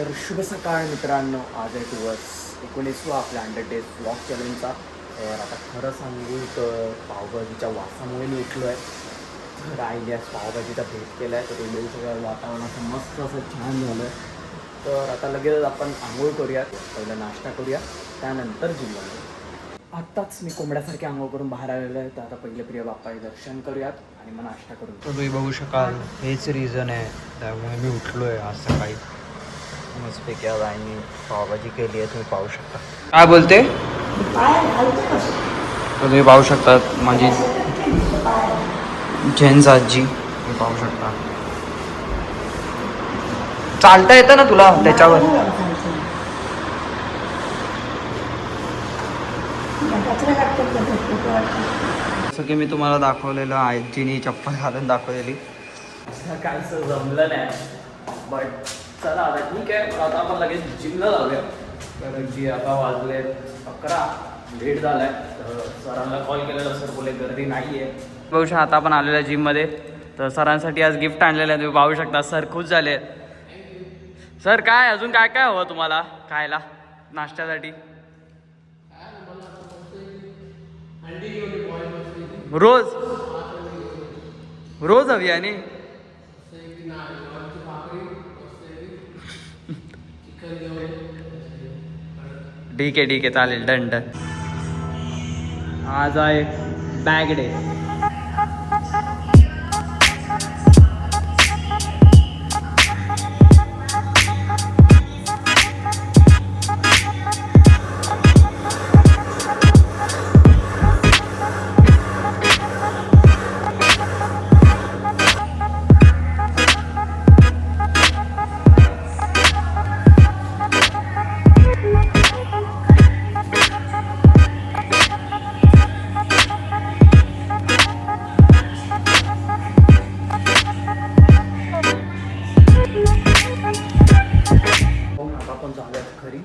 तर शुभ सकाळ मित्रांनो. आज आहे दिवस 19वा आपल्या 100 डेज व्लॉग चॅलेंजचा. तर आता खरं सांगू तर पावभाजीच्या वासामुळे मी उठलो आहे. तर आईने आज पावभाजीचा भेट केला आहे. तर ते सगळं वातावरण असं मस्त असं छान झालं आहे. तर आता लगेच आपण आंघोळ करूयात, पहिला नाश्ता करूया, त्यानंतर जिमला जाऊ. आत्ताच मी कोंबड्यासारखे आंघोळ करून बाहेर आलेलो आहे. तर आता पहिले प्रिय बाप्पाचे दर्शन करूयात आणि मग नाश्ता करू. तर तुम्ही बघू शकाल हेच रिझन आहे त्यामुळे मी उठलो आहे आज सकाळी. मस्तपैकी आज आईने पावभाजी केली आहे, तुम्ही पाहू शकता. काय बोलते तर तुम्ही पाहू शकता माझी जेन्स आजी, तुम्ही पाहू शकता. चालता येतं ना तुला त्याच्यावर? जसं की मी तुम्हाला दाखवलेलं, आजीनी चप्पल घालून दाखवलेली. काहीच जमलं नाही, बट चला आता ठीक आहे. आता आपण लगेच जिमला जाऊया, कारण की आता वाजले 11, लेट झाला आहे. तर सरांना कॉल केलेला, सर बोले गर्दी नाही आहे. बघू शकता आता आपण आलेलो आहे जिममध्ये. तर सरांसाठी आज गिफ्ट आणलेलं आहे, तुम्ही पाहू शकता. सर खुश झाले. सर काय अजून काय काय हवं तुम्हाला खायला नाश्त्यासाठी? रोज रोज हवी आणि ठीक आहे चालेल, डन डन. आज आहे बॅग डे. आपण जाऊयात घरी,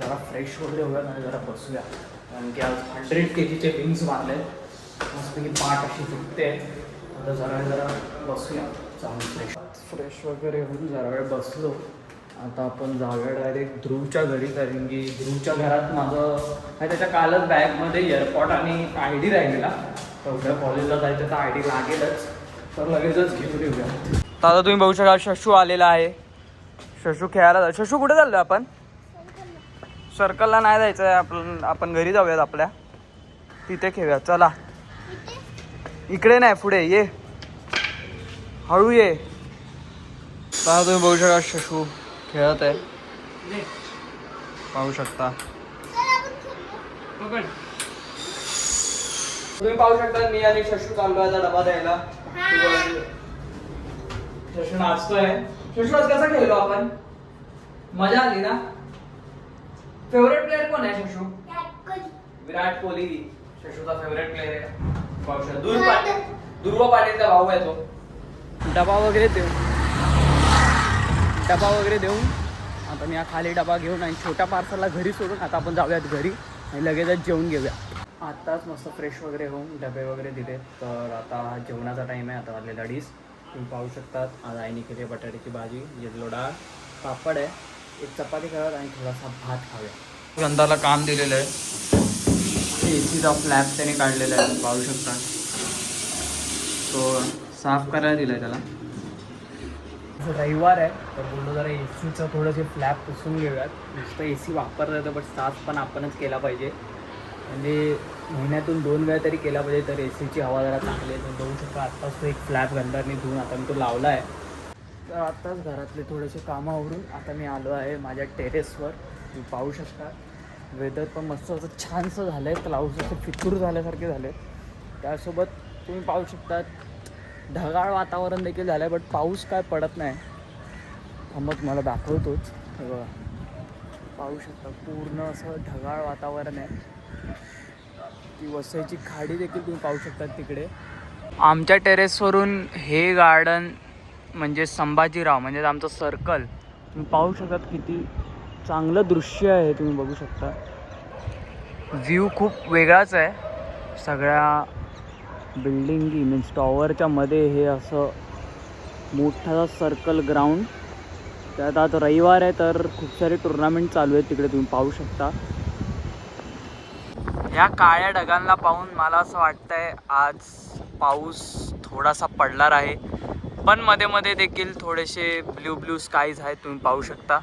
जरा फ्रेश वगैरे होऊयात आणि जरा बसूया, कारण की आज 100 kgचे विंग्स मारले. मस्तपैकी पाठ अशी दुखते. आता जरा बसूया, चांगलं फ्रेश वगैरे होऊन जरा वेळ बसलो. आता आपण जाऊया डायरेक्ट ध्रुवच्या घरी, कारण की ध्रुवच्या घरात माझं काय त्याच्या कालच बॅगमध्ये एअरपॉड आणि ID राहिलेला. तर उद्या कॉलेजला जायचं तर ID लागेलच, तर लगेचच घेऊन येऊया. आता तुम्ही बघू शकाल शशू आलेला आहे. शशू खेळायला. शशू कुठे चाललो आपण? सर्कलला नाही जायचं आहे, आपण घरी जाऊयात आपल्या, तिथे खेळूया. चला इकडे नाही, पुढे ये, हळू ये. आता तुम्ही बघू शकाल शशू खेळत आहे, पाहू शकता. तुम्ही पाहू शकता मी आणि शशू चाललो आहे डबा द्यायला. शशू नाचतोय. शशू आज कसा खेळलो आपण? मजा आली ना? फेवरेट प्लेअर कोण आहे शशू? विराट कोहली शशूचा फेवरेट प्लेअर आहे. पाहू शकता ध्रुव पाटीलचा भाऊ आहे तो. डबा वगैरे देऊन आता मी खाली डबा घेऊन आणि छोट्या पार्सलला घरी सोडून आता आपण जाऊयात घरी आणि लगेचच जेवून घेऊया. आत्ताच मस्त फ्रेश वगैरे होऊन डबे वगैरे दिले. तर आता जेवणाचा टाईम आहे. आता वाजलेला 2:30. तुम्ही पाहू शकतात. आज आईने केली बटाट्याची भाजी, येल्लो डाळ, पापड आहे, एक चपाती खाव्यात आणि थोडासा भात खाऊया. गंधाला काम दिलेलं आहे. AC चा फ्लॅप त्याने काढलेला आहे, पाहू शकता. तो साफ करायला दिला आहे त्याला. रविवार आहे तर बोललो जरा ACचं थोडंसे फ्लॅप पुसून घेऊयात. नुसतं AC वापरता येतं, बट साफ पण आपणच केला पाहिजे. म्हणजे महिन्यातून 2 वेळा तरी केला पाहिजे, तर ACची हवा जरा चांगली आहे. तर बघू शकता आत्ताच तो एक फ्लॅप गंधारने धुवून आता मी तो लावला आहे. तर आत्ताच घरातले थोडेसे कामावरून आता मी आलो आहे माझ्या टेरेसवर. तुम्ही पाहू शकता वेदर पण मस्त असं छानसं झालं आहे. क्लाउड्स असं फितूर झाल्यासारखे झाले. त्यासोबत तुम्ही पाहू शकता ढगाळ वातावरण देखील झालं आहे, बट पाऊस काय पडत नाही. मग मला दाखवतोच, पाहू शकता पूर्ण असं ढगाळ वातावरण आहे. ती वसईची खाडी देखील तुम्ही पाहू शकता तिकडे. आमच्या टेरेसवरून हे गार्डन म्हणजे संभाजीराव म्हणजे आमचं सर्कल तुम्ही पाहू शकता किती चांगलं दृश्य आहे. तुम्ही बघू शकता व्ह्यू खूप वेगळाच आहे. सगळ्या बिल्डिंगी मीन्स टॉवरच्या मध्ये हे असं मोठा सर्कल ग्राउंड त्यात आज रविवार आहे तर खूप सारे टुर्नामेंट चालू आहेत तिकडे, तुम्ही पाहू शकता. या काळ्या ढगांना पाहून मला असं वाटतंय आज पाऊस थोडासा पडणार आहे, पण मध्ये मध्ये देखील थोडेसे ब्ल्यू ब्ल्यू स्काईज आहेत, तुम्ही पाहू शकता.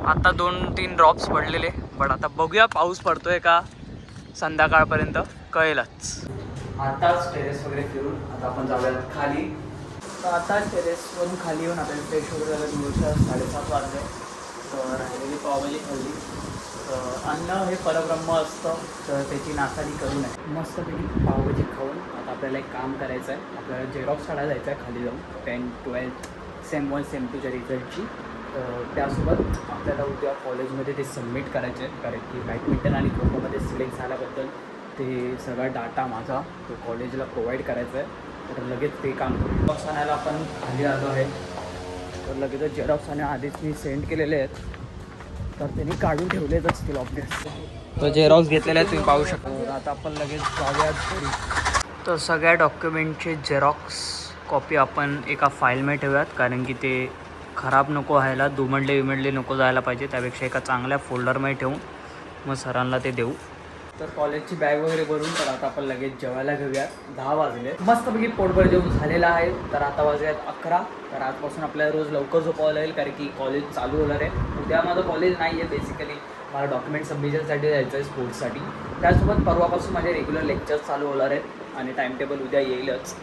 आता 2-3 ड्रॉप्स पडलेले, पण आता बघूया पाऊस पडतोय का, संध्याकाळपर्यंत कळेलच. आताच टेरेस वगैरे फिरून आता आपण जाऊयात खाली. तर आता टेरेसवरून खाली येऊन आपल्याला फ्रेश वगैरे झालं. दिवसा 7:30 वाजले. तर राहिलेली पावभाजी खाल्ली. तर अन्न हे परब्रह्म असतं, तर त्याची नासाडी करू नये. मस्तपैकी पावभाजी खाऊन आता आपल्याला एक काम करायचं आहे. आपल्याला झेरॉक्स काढायला जायचं आहे खाली जाऊन 10th 12th सेम 1 सेम 2च्या रिझल्टची. तर त्यासोबत आपल्याला उद्या कॉलेजमध्ये ते सबमिट करायचे आहे, कारण की बॅडमिंटन आणि खो खोमध्ये सिलेक्ट झाल्याबद्दल ते सगळा डाटा माझा तो कॉलेजला प्रोव्हाइड करायचा आहे. तर लगेच ते काम करू. झेरॉक्स आणायला आपण खाली आलो आहे. तर लगेचच झेरॉक्स आणि आधीच मी सेंड केलेले आहेत, तर त्यांनी काढून ठेवलेच असतील ऑब्वियस. तो झेरॉक्स घेतलेला आहे, तुम्ही पाहू शकता. तर आता आपण लगेच जाऊयात घरी. तर सगळ्या डॉक्युमेंटचे झेरॉक्स कॉपी आपण एका फाईलमध्ये ठेवूयात, कारण की ते खराब नको व्हायला, दुमडले नको जायला पाहिजे. त्यापेक्षा एका चांगल्या फोल्डरमध्ये ठेवून मग सरांना ते देऊ. तर कॉलेजची बॅग वगैरे भरून तर आता आपण लगेच जेवायला घेऊया. 10 वाजले. मस्तपैकी पोटभर जेवण झालेलं आहे. तर आता वाजल्यात 11. तर आजपासून आपल्याला रोज लवकर झोपावं लागेल, कारण की कॉलेज चालू होणार आहे. उद्या माझं कॉलेज नाही आहे, बेसिकली मला डॉक्युमेंट सबमिशनसाठी जायचं आहे स्पोर्ट्ससाठी. त्यासोबत परवापासून माझे रेग्युलर लेक्चर्स चालू होणार आहेत आणि टाईमटेबल उद्या येईलच.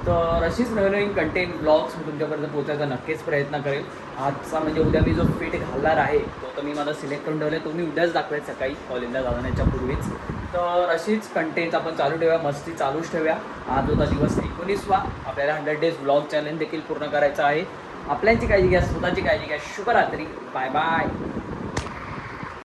तर अशीच नवीन कंटेंट ब्लॉग्स मी तुमच्यापर्यंत पोहोचायचा नक्कीच प्रयत्न करेल. आजचा म्हणजे उद्या मी जो फिट घालणार आहे तो तर मी मला सिलेक्ट करून ठेवला आहे, तो मी उद्याच दाखवेल सकाळी कॉलेजला जाण्याच्या पूर्वीच. तर अशीच कंटेंट आपण चालू ठेवूया, मस्ती चालूच ठेवूया. आज होता दिवस 19वा. आपल्याला 100 डेज ब्लॉग चॅलेंज देखील पूर्ण करायचा आहे. आपल्याची काळजी घ्या, स्वतःची काळजी घ्या. शुभरात्री. Bye bye.